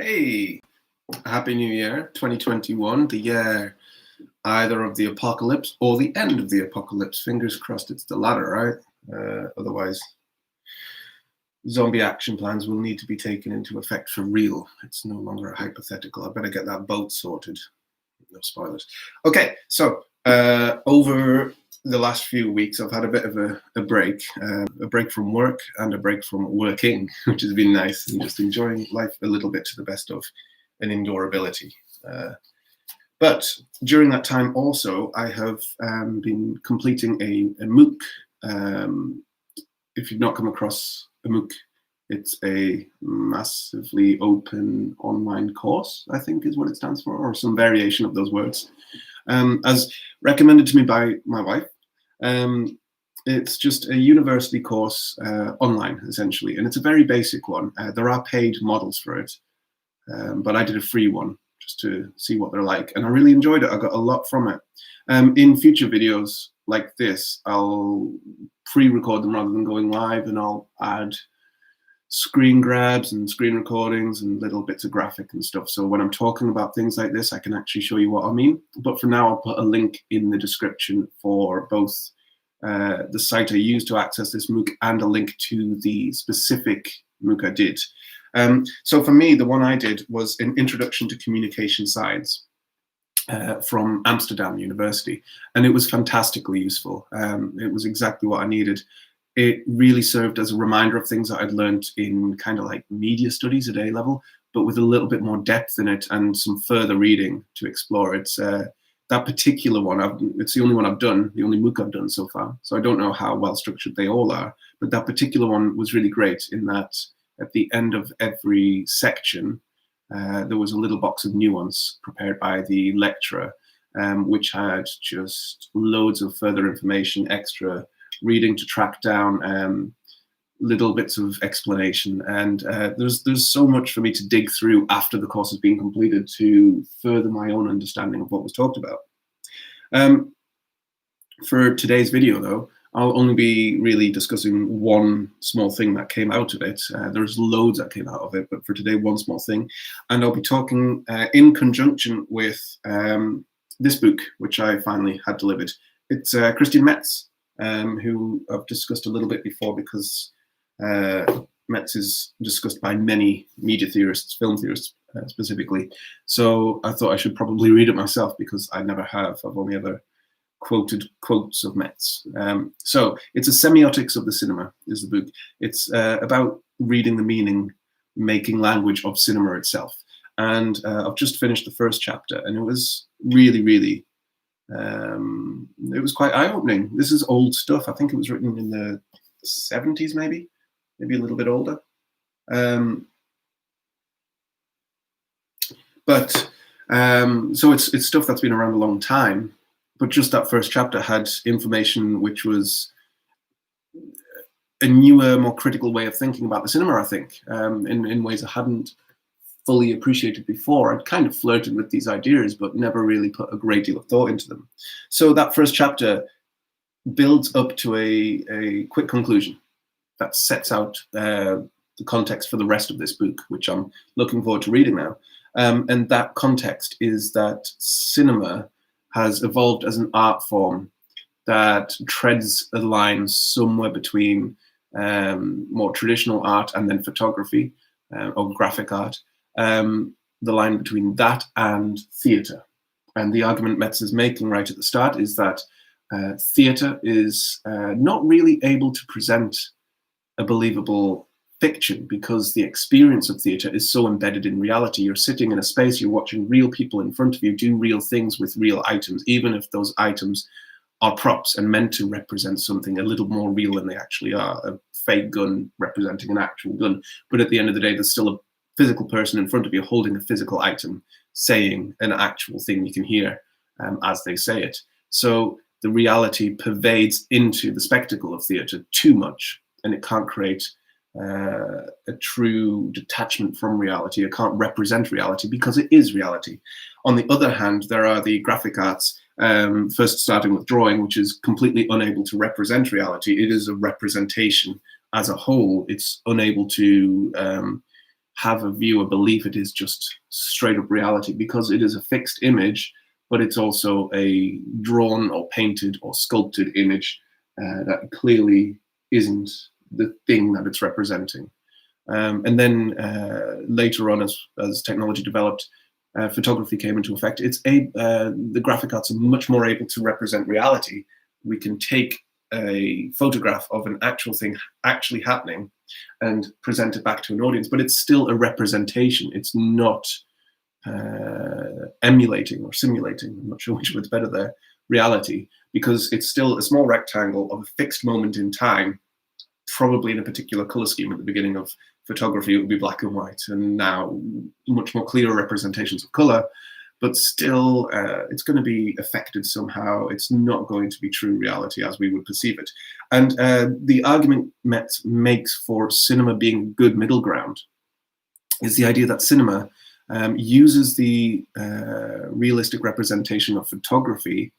Hey, Happy New Year 2021, the year either of the apocalypse or the end of the apocalypse. Fingers crossed it's the latter, right? Otherwise, zombie action plans will need to be taken into effect for real. It's no longer a hypothetical. I better get that boat sorted. No spoilers. Okay, so over the last few weeks, I've had a bit of a break from work and a break from working, which has been nice, and just enjoying life a little bit to the best of an indoor ability. But during that time also, I have been completing a MOOC. If you've not come across a MOOC, it's a massively open online course, I think is what it stands for, or some variation of those words. As recommended to me by my wife, it's just a university course online, essentially, and it's a very basic one. There are paid models for it, but I did a free one just to see what they're like, and I really enjoyed it. I got a lot from it. In future videos like this, I'll pre-record them rather than going live, and I'll add screen grabs and screen recordings and little bits of graphic and stuff. So when I'm talking about things like this, I can actually show you what I mean. But for now, I'll put a link in the description for both the site I used to access this MOOC and a link to the specific MOOC I did. So for me, the one I did was an Introduction to Communication Science from Amsterdam University, and it was fantastically useful. It was exactly what I needed. It really served as a reminder of things that I'd learned in kind of like media studies at A level, but with a little bit more depth in it and some further reading to explore. It's that particular one, it's the only one I've done, the only MOOC I've done so far. So I don't know how well structured they all are, but that particular one was really great in that at the end of every section, there was a little box of nuance prepared by the lecturer, which had just loads of further information, extra reading to track down, little bits of explanation, and there's so much for me to dig through after the course has been completed to further my own understanding of what was talked about. For today's video, though, I'll only be really discussing one small thing that came out of it. There's loads that came out of it, but for today, one small thing, and I'll be talking in conjunction with this book, which I finally had delivered. It's Christian Metz, who I've discussed a little bit before, because Metz is discussed by many media theorists, film theorists specifically. So I thought I should probably read it myself, because I never have. I've only ever quoted quotes of Metz. So it's a Semiotics of the cinema is the book. It's about reading the meaning, making language of cinema itself. And I've just finished the first chapter, and it was really, really it was quite eye-opening. This is old stuff. I think it was written in the 70s, maybe a little bit older. So it's stuff that's been around a long time, but just that first chapter had information which was a newer, more critical way of thinking about the cinema, I think, in ways I hadn't fully appreciated before. I'd kind of flirted with these ideas, but never really put a great deal of thought into them. So that first chapter builds up to a quick conclusion that sets out the context for the rest of this book, which I'm looking forward to reading now. And that context is that cinema has evolved as an art form that treads a line somewhere between more traditional art and then photography or graphic art. The line between that and theatre. And the argument Metz is making right at the start is that theatre is not really able to present a believable fiction, because the experience of theatre is so embedded in reality. You're sitting in a space, you're watching real people in front of you do real things with real items, even if those items are props and meant to represent something a little more real than they actually are. A fake gun representing an actual gun. But at the end of the day, there's still a physical person in front of you holding a physical item, saying an actual thing you can hear as they say it. So the reality pervades into the spectacle of theatre too much, and it can't create a true detachment from reality. It can't represent reality because it is reality. On the other hand, there are the graphic arts, first starting with drawing, which is completely unable to represent reality. It is a representation as a whole. It's unable to have a view, a belief it is just straight up reality, because it is a fixed image, but it's also a drawn or painted or sculpted image that clearly isn't the thing that it's representing. And then later on, as technology developed, photography came into effect. The graphic arts are much more able to represent reality. We can take a photograph of an actual thing actually happening and present it back to an audience, but it's still a representation. It's not emulating or simulating, I'm not sure which word's better there, reality, because it's still a small rectangle of a fixed moment in time, probably in a particular color scheme. At the beginning of photography, it would be black and white, and now much more clear representations of color, but still it's going to be affected somehow. It's not going to be true reality as we would perceive it. And the argument Metz makes for cinema being a good middle ground is the idea that cinema uses the realistic representation of photography.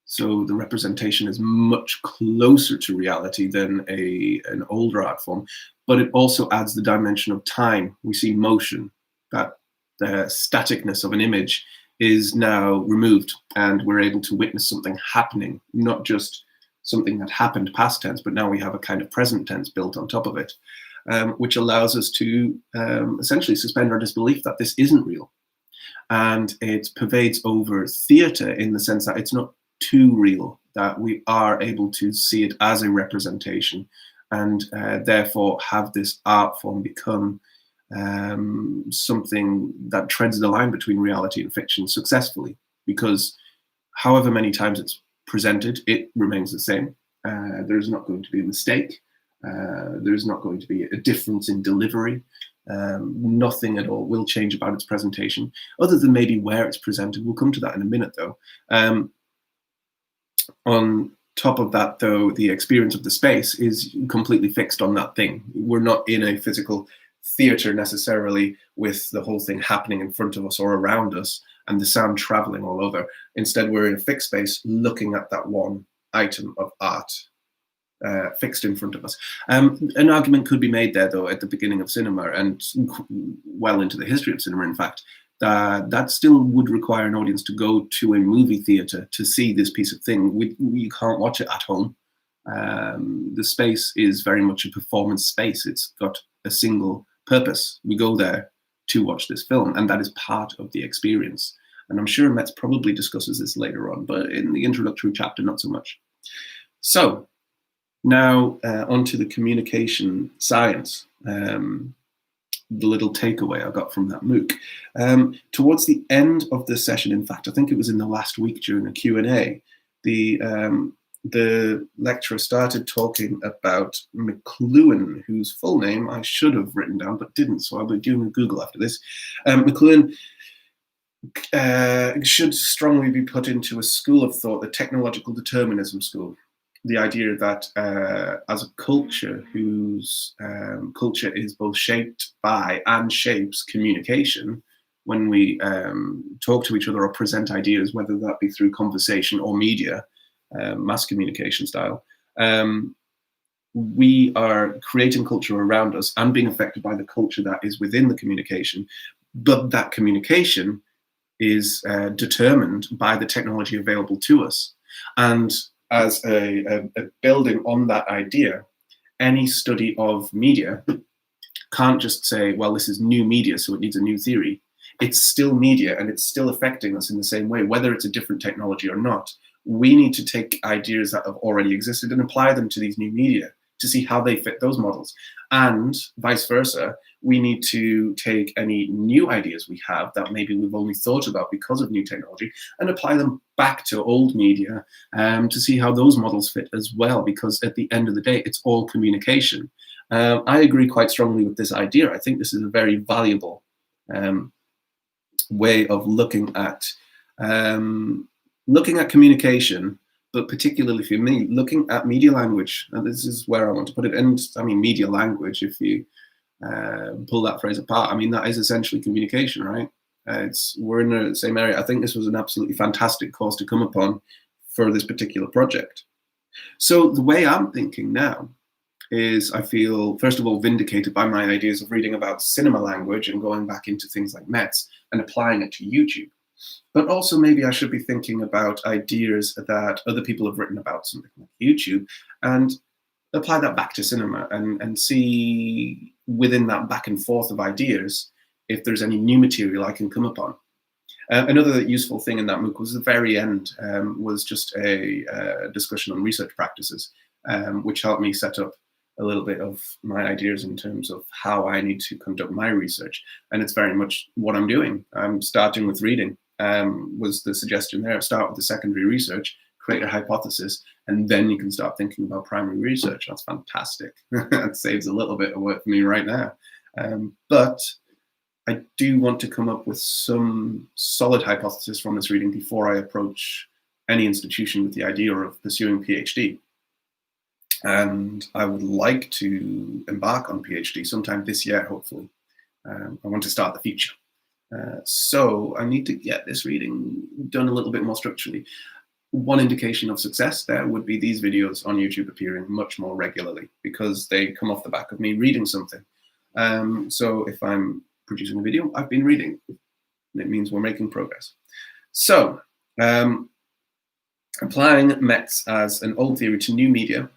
So the representation is much closer to reality than an older art form, but it also adds the dimension of time. We see motion, that the staticness of an image is now removed, and we're able to witness something happening, not just something that happened past tense, but now we have a kind of present tense built on top of it, which allows us to essentially suspend our disbelief that this isn't real. And it pervades over theatre in the sense that it's not too real, that we are able to see it as a representation, and therefore have this art form become something that treads the line between reality and fiction successfully, because however many times it's presented, it remains the same. There's not going to be a mistake. There's not going to be a difference in delivery. Nothing at all will change about its presentation, other than maybe where it's presented. We'll come to that in a minute, though. On top of that, though, the experience of the space is completely fixed on that thing. We're not in a physical theatre necessarily with the whole thing happening in front of us or around us and the sound traveling all over. Instead, we're in a fixed space looking at that one item of art fixed in front of us. An argument could be made there, though, at the beginning of cinema and well into the history of cinema, in fact, that still would require an audience to go to a movie theatre to see this piece of thing. You can't watch it at home. The space is very much a performance space. It's got a single purpose. We go there to watch this film, and that is part of the experience. And I'm sure Metz probably discusses this later on, but in the introductory chapter, not so much. So now onto the communication science. The little takeaway I got from that MOOC. Towards the end of the session, in fact, I think it was in the last week during a Q&A, the lecturer started talking about McLuhan, whose full name I should have written down but didn't, so I'll be doing a Google after this. McLuhan should strongly be put into a school of thought, the technological determinism school. The idea that as a culture whose culture is both shaped by and shapes communication, when we talk to each other or present ideas, whether that be through conversation or media, mass communication style, we are creating culture around us and being affected by the culture that is within the communication. But that communication is determined by the technology available to us. And as a building on that idea, any study of media can't just say, well, this is new media, so it needs a new theory. It's still media, and it's still affecting us in the same way, whether it's a different technology or not. We need to take ideas that have already existed and apply them to these new media to see how they fit those models. And vice versa, we need to take any new ideas we have that maybe we've only thought about because of new technology and apply them back to old media to see how those models fit as well, because at the end of the day, it's all communication. I agree quite strongly with this idea. I think this is a very valuable way of looking at communication, but particularly for me, looking at media language. And this is where I want to put it. And I mean, media language, if you pull that phrase apart, I mean, that is essentially communication, right? We're in the same area. I think this was an absolutely fantastic course to come upon for this particular project. So the way I'm thinking now is I feel, first of all, vindicated by my ideas of reading about cinema language and going back into things like Metz and applying it to YouTube. But also maybe I should be thinking about ideas that other people have written about something like YouTube and apply that back to cinema and see within that back and forth of ideas if there's any new material I can come upon. Another useful thing in that MOOC was the very end was just a discussion on research practices, which helped me set up a little bit of my ideas in terms of how I need to conduct my research. And it's very much what I'm doing. I'm starting with reading, was the suggestion there. Start with the secondary research, create a hypothesis, and then you can start thinking about primary research. That's fantastic. That saves a little bit of work for me right now. But I do want to come up with some solid hypothesis from this reading before I approach any institution with the idea of pursuing PhD. And I would like to embark on PhD sometime this year, hopefully. I want to start the future. So I need to get this reading done a little bit more structurally. One indication of success there would be these videos on YouTube appearing much more regularly because they come off the back of me reading something. So if I'm producing a video, I've been reading. It means we're making progress. So applying Metz as an old theory to new media,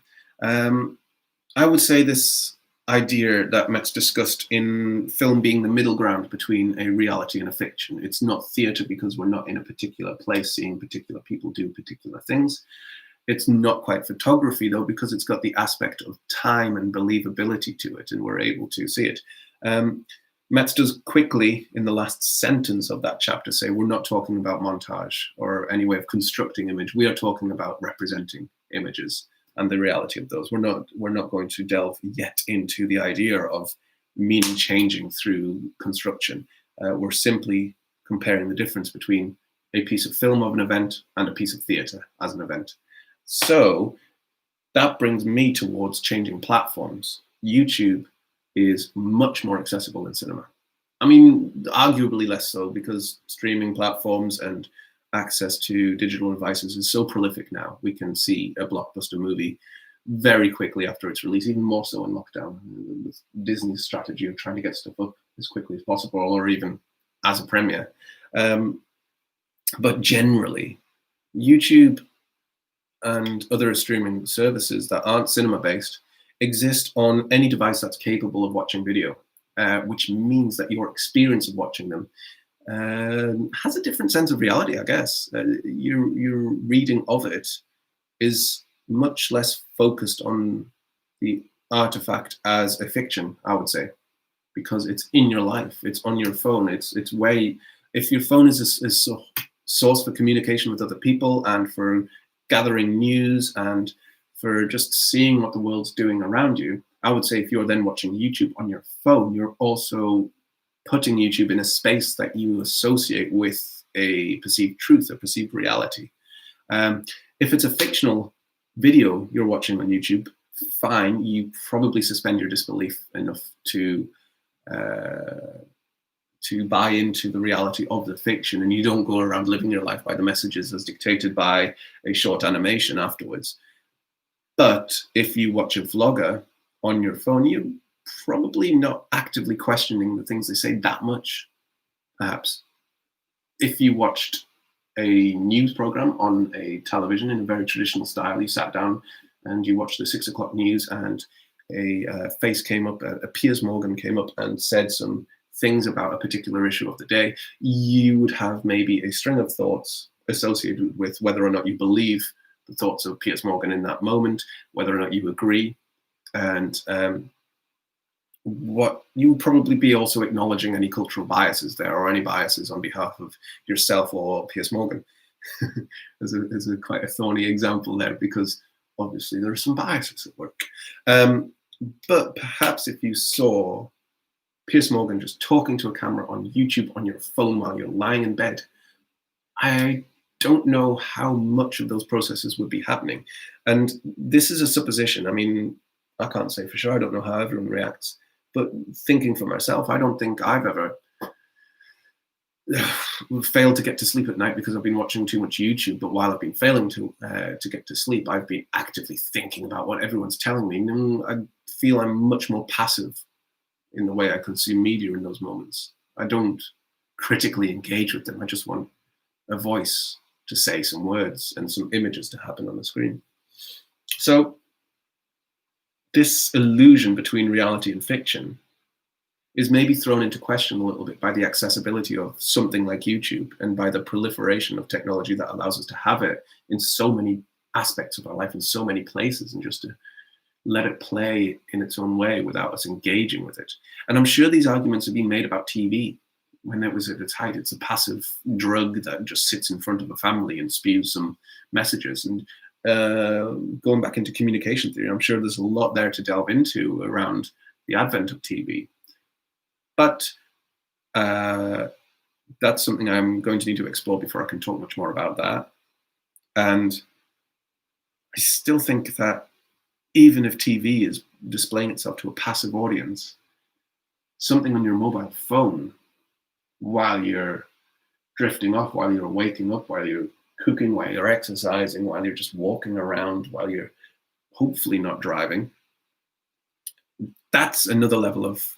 I would say this idea that Metz discussed in film being the middle ground between a reality and a fiction. It's not theatre because we're not in a particular place seeing particular people do particular things. It's not quite photography though, because it's got the aspect of time and believability to it, and we're able to see it. Metz does quickly in the last sentence of that chapter say, we're not talking about montage or any way of constructing image. We are talking about representing images and the reality of those. We're not going to delve yet into the idea of meaning changing through construction. We're simply comparing the difference between a piece of film of an event and a piece of theatre as an event. So that brings me towards changing platforms. YouTube is much more accessible than cinema. I mean, arguably less so because streaming platforms and access to digital devices is so prolific now. We can see a blockbuster movie very quickly after its release, even more so in lockdown, with Disney's strategy of trying to get stuff up as quickly as possible, or even as a premiere. But generally, YouTube and other streaming services that aren't cinema-based exist on any device that's capable of watching video, which means that your experience of watching them has a different sense of reality, I guess. Your reading of it is much less focused on the artifact as a fiction, I would say, because it's in your life, it's on your phone, it's way, if your phone is a source for communication with other people and for gathering news and for just seeing what the world's doing around you, I would say if you're then watching YouTube on your phone, you're also putting YouTube in a space that you associate with a perceived truth, a perceived reality. If it's a fictional video you're watching on YouTube, fine, you probably suspend your disbelief enough to buy into the reality of the fiction, and you don't go around living your life by the messages as dictated by a short animation afterwards. But if you watch a vlogger on your phone, you're probably not actively questioning the things they say that much, perhaps. If you watched a news program on a television in a very traditional style, you sat down and you watched the 6 o'clock news and a face came up, a Piers Morgan came up and said some things about a particular issue of the day, you would have maybe a string of thoughts associated with whether or not you believe the thoughts of Piers Morgan in that moment, whether or not you agree, and what you would probably be also acknowledging any cultural biases there or any biases on behalf of yourself or Piers Morgan. as a quite a thorny example there, because obviously there are some biases at work. But perhaps if you saw Piers Morgan just talking to a camera on YouTube on your phone while you're lying in bed, I don't know how much of those processes would be happening. And this is a supposition. I mean, I can't say for sure. I don't know how everyone reacts. But thinking for myself, I don't think I've ever failed to get to sleep at night because I've been watching too much YouTube. But while I've been failing to get to sleep, I've been actively thinking about what everyone's telling me. And I feel I'm much more passive in the way I consume media in those moments. I don't critically engage with them. I just want a voice to say some words and some images to happen on the screen. So this illusion between reality and fiction is maybe thrown into question a little bit by the accessibility of something like YouTube and by the proliferation of technology that allows us to have it in so many aspects of our life, in so many places, and just to let it play in its own way without us engaging with it. And I'm sure these arguments have been made about TV when it was at its height. It's a passive drug that just sits in front of a family and spews some messages. And going back into communication theory, I'm sure there's a lot there to delve into around the advent of TV. But that's something I'm going to need to explore before I can talk much more about that. And I still think that even if TV is displaying itself to a passive audience, something on your mobile phone while you're drifting off, while you're waking up, while you're cooking, while you're exercising, while you're just walking around, while you're hopefully not driving, that's another level of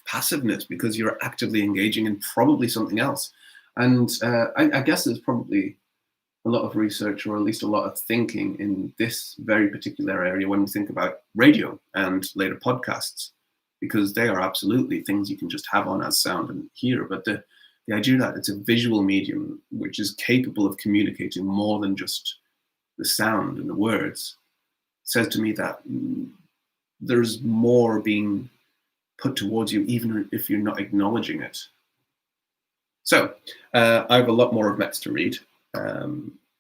passiveness, because you're actively engaging in probably something else. And I guess there's probably a lot of research, or at least a lot of thinking in this very particular area when we think about radio and later podcasts, because they are absolutely things you can just have on as sound and hear. But the idea that it's a visual medium which is capable of communicating more than just the sound and the words says to me that there's more being put towards you, even if you're not acknowledging it. So I have a lot more of Metz to read,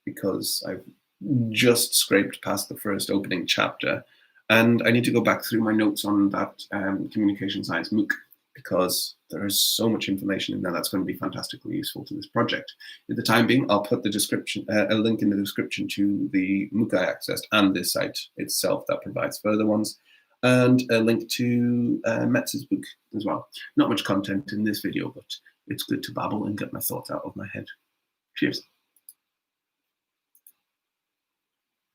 because I've just scraped past the first opening chapter, and I need to go back through my notes on that communication science MOOC, because there is so much information in there that's going to be fantastically useful to this project. At the time being, I'll put the description, a link in the description to the MOOC I accessed and this site itself that provides further ones, and a link to Metz's book as well. Not much content in this video, but it's good to babble and get my thoughts out of my head. Cheers.